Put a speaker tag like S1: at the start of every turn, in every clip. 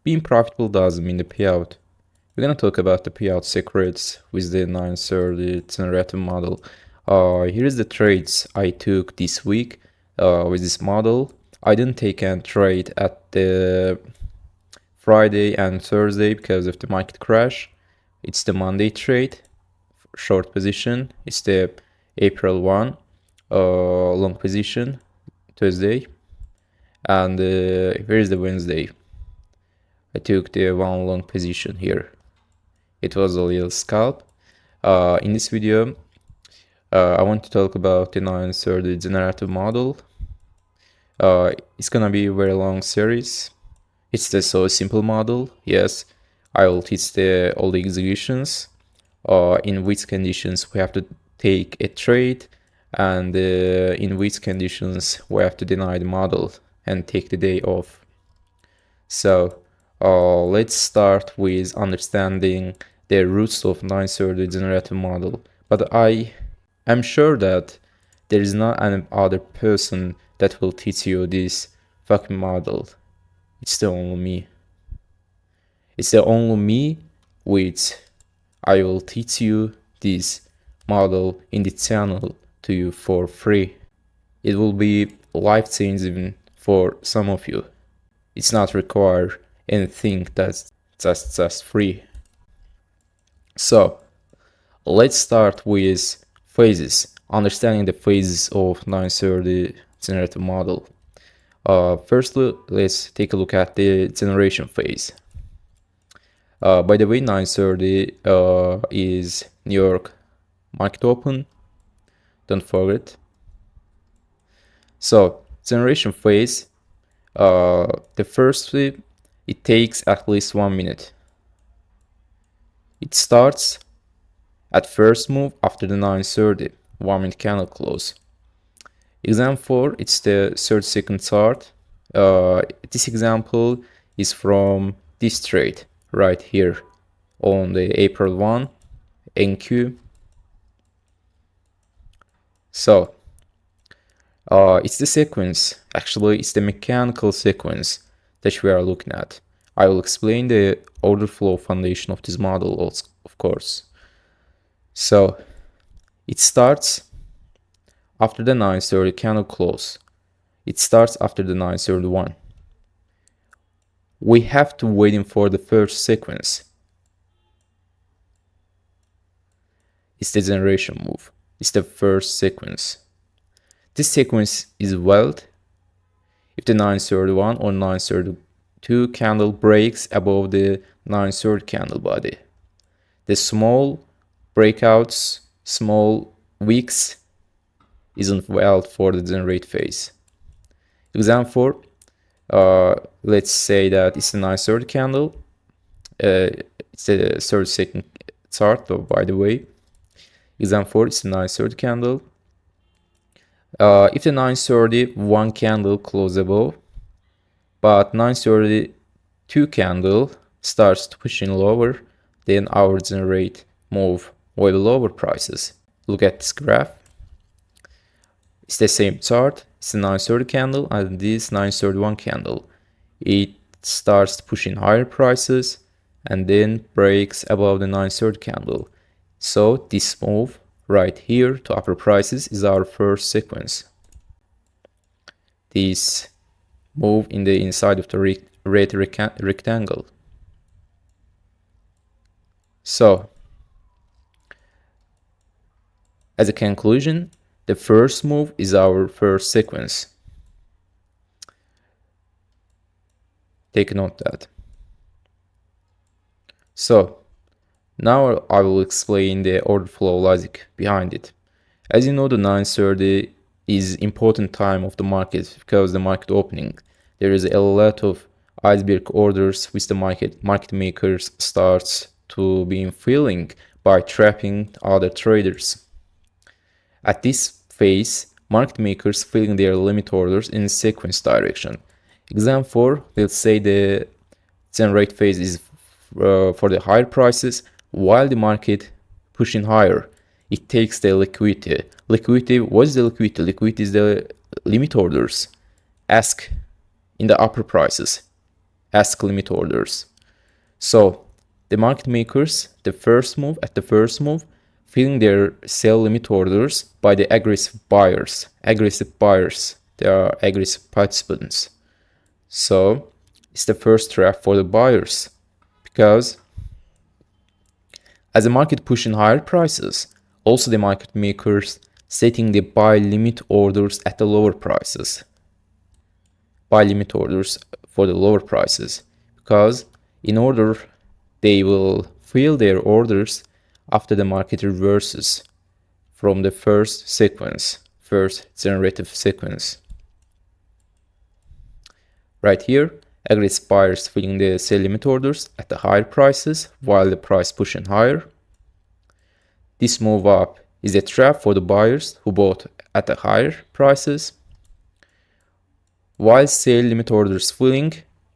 S1: Being profitable doesn't mean the payout. We're gonna talk about the payout secrets with the 930 generative model. Here is the trades I took this week with this model. I didn't take a trade at the Friday and Thursday because of the market crash. It's the Monday trade, short position. It's the April 1 long position, Thursday. And here is the Wednesday. I took the one long position here. It was a little scalp. In this video, I want to talk about the 930 generative model. It's gonna be a very long series. It's the so simple model. Yes, I will teach all the executions, in which conditions we have to take a trade, and in which conditions we have to deny the model and take the day off. So let's start with understanding the roots of 930 generative model. But I am sure that there is not any other person that will teach you this fucking model. It's the only me. It's the only me which I will teach you this model in the channel to you for free. It will be life-changing for some of you. It's not require anything that's just free. So let's start with phases, understanding the phases of 930 generative model. Firstly, let's take a look at the generation phase. By the way, 930 is New York market open. Don't forget. So generation phase, the first flip, it takes at least 1 minute. It starts at first move after the 930, 1 minute candle close. Example 4, it's the 30-second chart. This example is from this trade right here on the April 1 NQ. So it's the sequence, actually it's the mechanical sequence that we are looking at. I will explain the order flow foundation of this model also, of course. So it starts after the 930 candle close. It starts after the 931. We have to waiting for the first sequence. It's the generation move. It's the first sequence. This sequence is valid if the 931 or 932 candle breaks above the 930 candle body. The small breakouts, small wicks isn't valid for the generate phase. Example 4, let's say that it's a 930 candle. It's a 30-second chart, though, by the way. Example 4, it's a 930 candle. If the 930 one candle close above, but 932 candle starts pushing lower, then our generate move with lower prices. Look at this graph. It's the same chart. It's a 930 candle and this 931 candle. It starts pushing higher prices and then breaks above the 930 candle. So this move right here to upper prices is our first sequence. This move in the inside of the red rectangle. So as a conclusion, the first move is our first sequence. Take note that. So now I will explain the order flow logic behind it. As you know, the 930 is important time of the market because the market opening. There is a lot of iceberg orders which the market makers starts to be filling by trapping other traders. At this phase, market makers filling their limit orders in sequence direction. Example 4, let's say the generate phase is for the higher prices, while the market pushing higher. It takes the liquidity. Liquidity, what is the liquidity? Liquidity is the limit orders ask in the upper prices. ask limit orders. So the market makers, the first move, filling their sell limit orders by the aggressive buyers. They are aggressive participants. So it's the first trap for the buyers, because as the market pushing higher prices, also the market makers setting the buy limit orders at the lower prices. Buy limit orders for the lower prices, because in order they will fill their orders after the market reverses from the first generative sequence. Right here, aggressive buyers filling the sell limit orders at the higher prices while the price pushing higher. This move up is a trap for the buyers who bought at the higher prices, while sell limit orders filling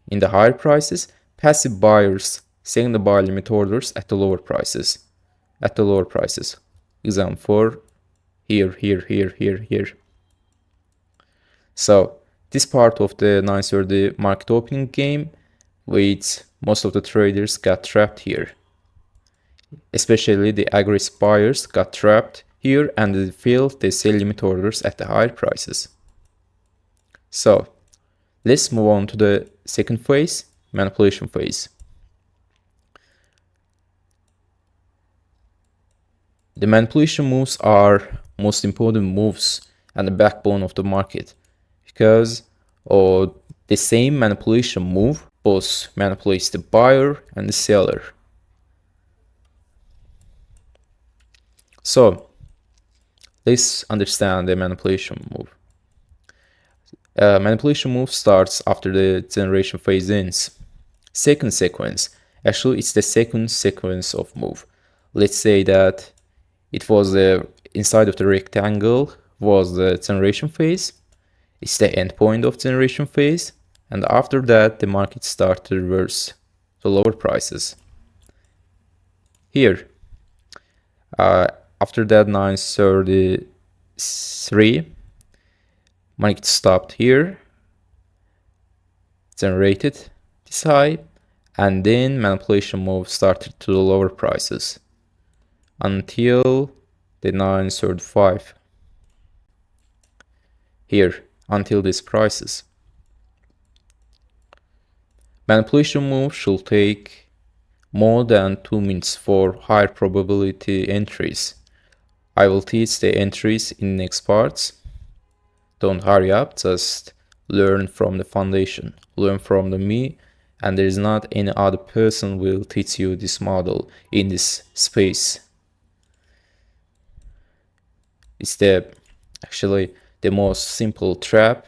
S1: in the higher prices, passive buyers selling the buy limit orders at the lower prices. Example for here. So this part of the 9:30 market opening game, with most of the traders got trapped here. Especially the aggressive buyers got trapped here and they filled the sell limit orders at the higher prices. So let's move on to the second phase, manipulation phase. The manipulation moves are most important moves and the backbone of the market, because the same manipulation move both manipulates the buyer and the seller. So let's understand the manipulation move. Manipulation move starts after the generation phase ends. Second sequence, actually it's the second sequence of move. Let's say that it was the inside of the rectangle was the generation phase. It's the end point of generation phase, and after that the market starts to reverse to lower prices. Here, after that 9:33, market stopped here, generated this high, and then manipulation move started to the lower prices until the 9:35 here, until these prices. Manipulation move should take more than 2 minutes for higher probability entries. I will teach the entries in next parts. Don't hurry up, just learn from the foundation, learn from me, and there is not any other person will teach you this model in this space. It's actually the most simple trap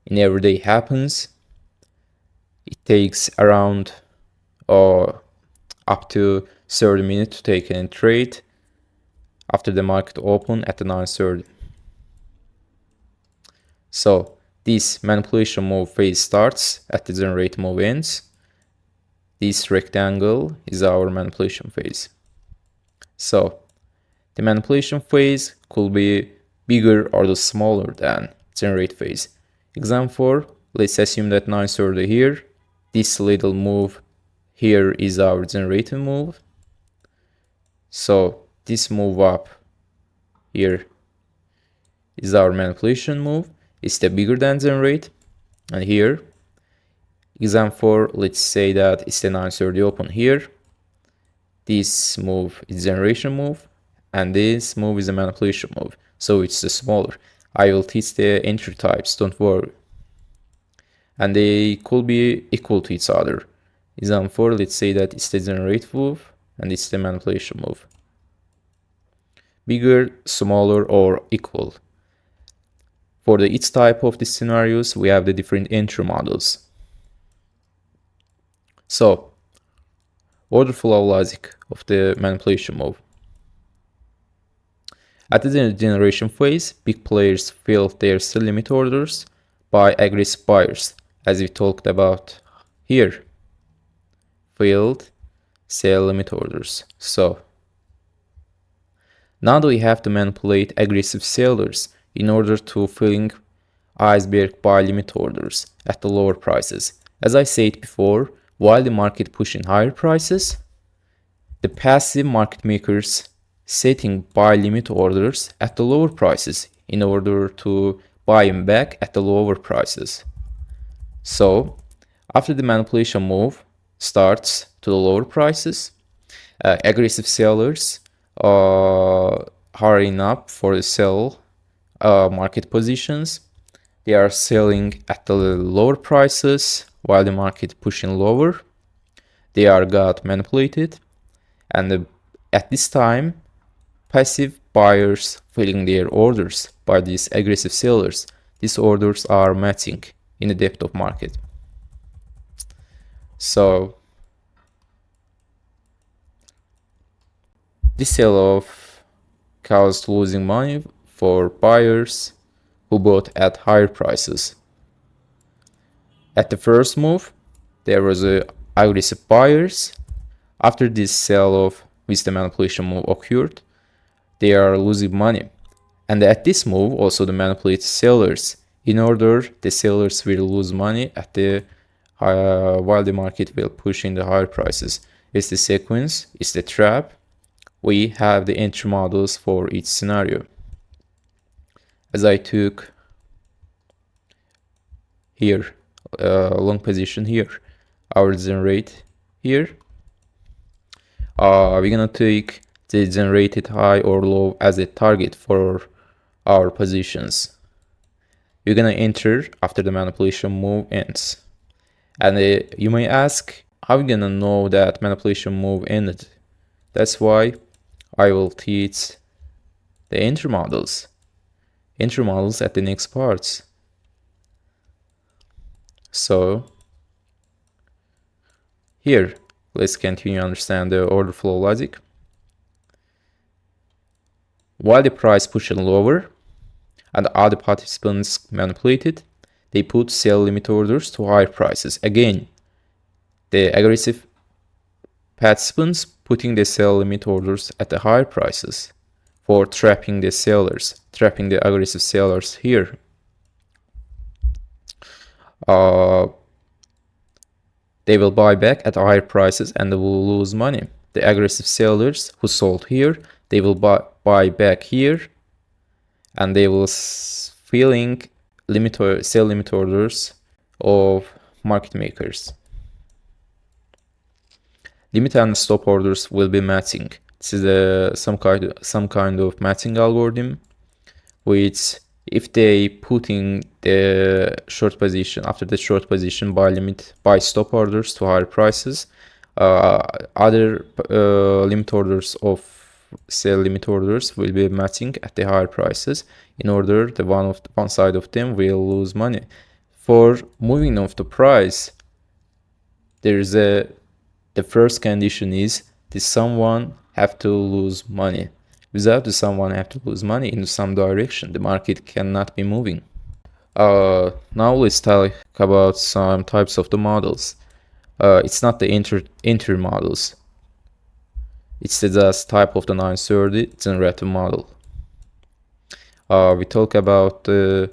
S1: in everyday happens. It takes around up to 30 minutes to take a trade after the market open at the 9:30. So this manipulation move phase starts at the generate move ends. This rectangle is our manipulation phase. So the manipulation phase could be bigger or smaller than generate phase. Example, let's assume that 9:30 here. This little move here is our generating move. So this move up here is our manipulation move. It's the bigger than generate. And here, example, let's say that it's the 9:30 open here. This move is generation move, and this move is a manipulation move. So it's the smaller. I will teach the entry types, don't worry. And they could be equal to each other. Example, let's say that it's the generate move and it's the manipulation move. Bigger, smaller, or equal. For each type of these scenarios, we have the different entry models. So, order flow logic of the manipulation move. At the generation phase, big players fill their sell limit orders by aggressive buyers, as we talked about here. Filled sell limit orders. So now we have to manipulate aggressive sellers in order to filling iceberg buy limit orders at the lower prices, As I said before, while the market pushing higher prices, the passive market makers setting buy limit orders at the lower prices in order to buy them back at the lower prices. So after the manipulation move starts to the lower prices, aggressive sellers are hurrying up for the sell market positions. They are selling at the lower prices while the market pushing lower. They are got manipulated, and at this time, passive buyers filling their orders by these aggressive sellers. These orders are matching in the depth of market. So this sell-off caused losing money for buyers who bought at higher prices. At the first move, there was aggressive buyers. After this sell-off with the manipulation move occurred, they are losing money. And at this move, also the manipulated sellers. In order, the sellers will lose money at the while the market will push in the higher prices. It's the sequence, it's the trap. We have the entry models for each scenario. As I took here, long position here, our generate here, we're gonna take the generated high or low as a target for our positions. You're gonna enter after the manipulation move ends. And you may ask, how are you gonna know that manipulation move ended? That's why I will teach the entry models at the next parts. So here, let's continue to understand the order flow logic. While the price pushing lower and other participants manipulated, they put sell limit orders to higher prices. Again, the aggressive participants putting the sell limit orders at the higher prices for trapping the sellers, trapping the aggressive sellers here. They will buy back at higher prices and they will lose money. The aggressive sellers who sold here, they will buy back here, and they will filling sell limit orders of market makers. Limit and stop orders will be matching. This is some kind of matching algorithm, which if they putting the short position after the short position buy stop orders to higher prices, other limit orders of sell limit orders will be matching at the higher prices. In order, the one side of them will lose money. For moving of the price, the first condition is that someone have to lose money. Without the someone have to lose money in some direction, the market cannot be moving. Now let's talk about some types of the models. It's not the entry models. It's the just type of the 930 generative model. We talk about the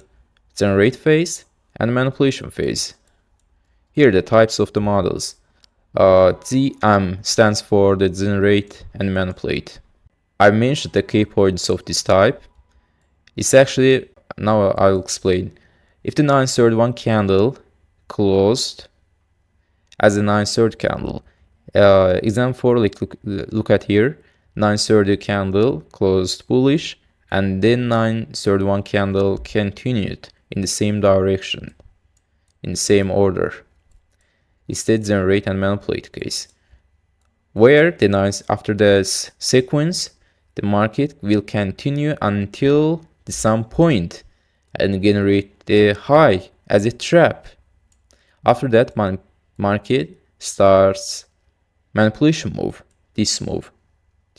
S1: generate phase and manipulation phase. Here the types of the models. GM stands for the generate and manipulate. I mentioned the key points of this type. It's actually, now I'll explain. If the 931 candle closed as a 930 candle, example, like look at here, 930 candle closed bullish, and then 931 candle continued in the same direction, in the same order. It's the generate and manipulate case, where after this sequence, the market will continue until some point and generate the high as a trap. After that, market starts manipulation move, this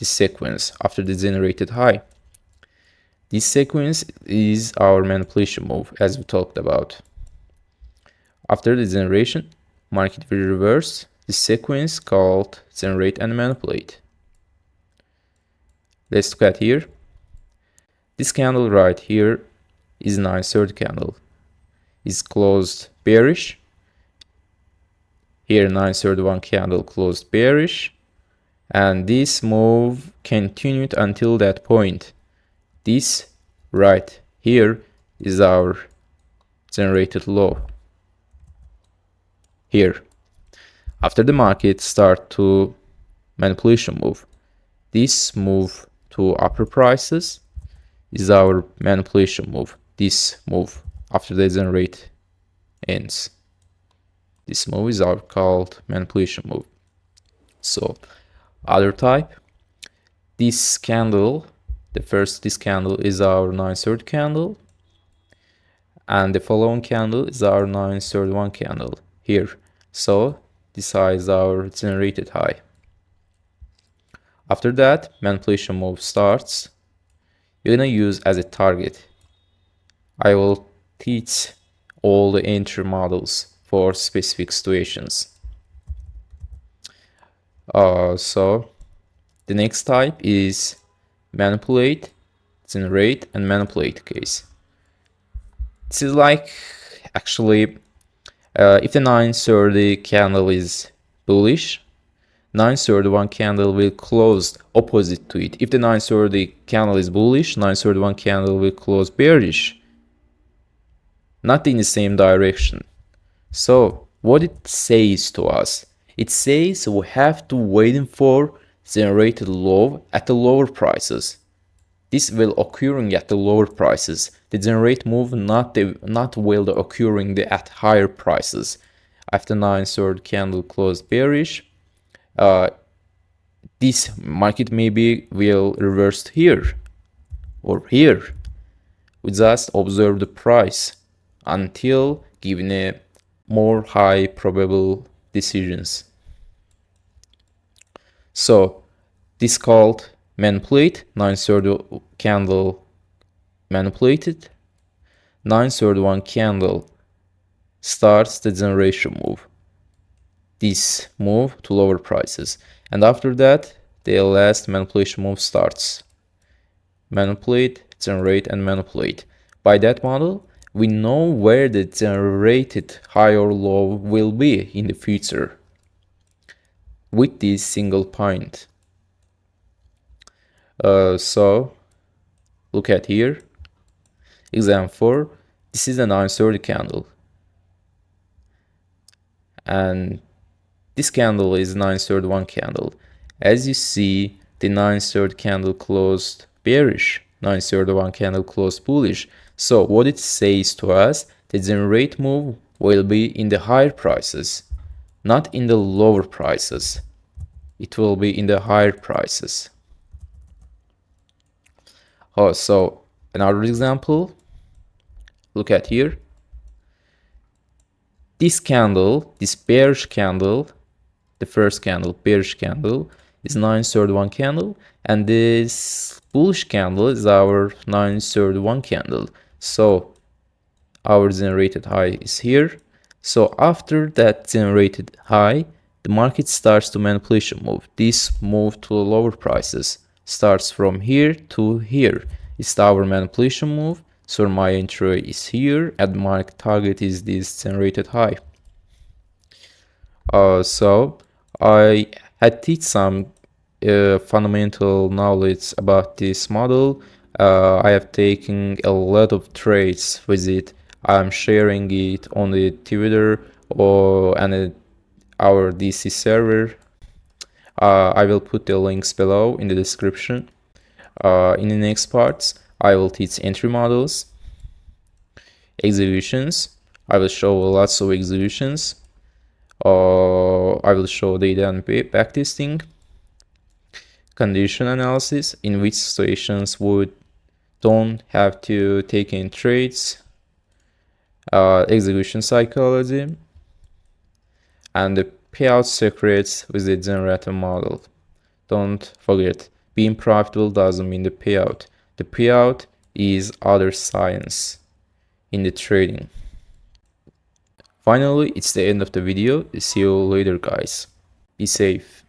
S1: sequence after the generated high. This sequence is our manipulation move, as we talked about. After the generation, market will reverse this sequence called generate and manipulate. Let's look at here. This candle right here is 930 candle. It's closed bearish. Here 931 candle closed bearish, and this move continued until that point. This right here is our generated low. Here, after the market start to manipulation move, this move to upper prices is our manipulation move. This move after the generate ends, this move is our called manipulation move. So other type, this candle, this candle is our 9/3 candle, and the following candle is our 9/31 candle here. So this high is our generated high. After that, manipulation move starts. You're gonna use as a target. I will teach all the entry models for specific situations. So the next type is manipulate, generate, and manipulate case. This is like actually if the 9/30 candle is bullish, 9/31 candle will close opposite to it. If the 9/30 candle is bullish, 9/31 candle will close bearish, not in the same direction. So what it says to us, it says we have to wait for generated low at the lower prices. This will occurring at the lower prices. The generate move not will occurring at higher prices. After 9/3 candle closed bearish, this market maybe will reverse here or here. We just observe the price until giving a more high probable decisions. So this called manipulate, 9/30 candle manipulated, 9/31 candle starts the generation move, this move to lower prices, and after that the last manipulation move starts. Manipulate, generate, and manipulate. By that model, we know where the generated high or low will be in the future with this single point. So look at here, example 4. This is a 9/30 candle, and this candle is 9/31 candle. As you see, the 9/30 candle closed bearish, 9/31 candle closed bullish. So what it says to us, the generate move will be in the higher prices, not in the lower prices. It will be in the higher prices. So another example, look at here. This candle, this bearish candle, the first candle, bearish candle, is 9/31 candle, and this bullish candle is our 9/31 candle. So our generated high is here. So after that generated high, the market starts to manipulation move. This move to lower prices starts from here to here. It's our manipulation move. So my entry is here, and my target is this generated high. So I had teach some fundamental knowledge about this model. I have taken a lot of trades with it. I'm sharing it on the Twitter and our DC server. I will put the links below in the description. In the next parts, I will teach entry models, executions. I will show lots of executions. I will show data and backtesting, condition analysis, in which situations would don't have to take in trades, execution psychology, and the payout secrets with the generative model. Don't forget, being profitable doesn't mean the payout. The payout is other science in the trading. Finally, it's the end of the video. See you later, guys. Be safe.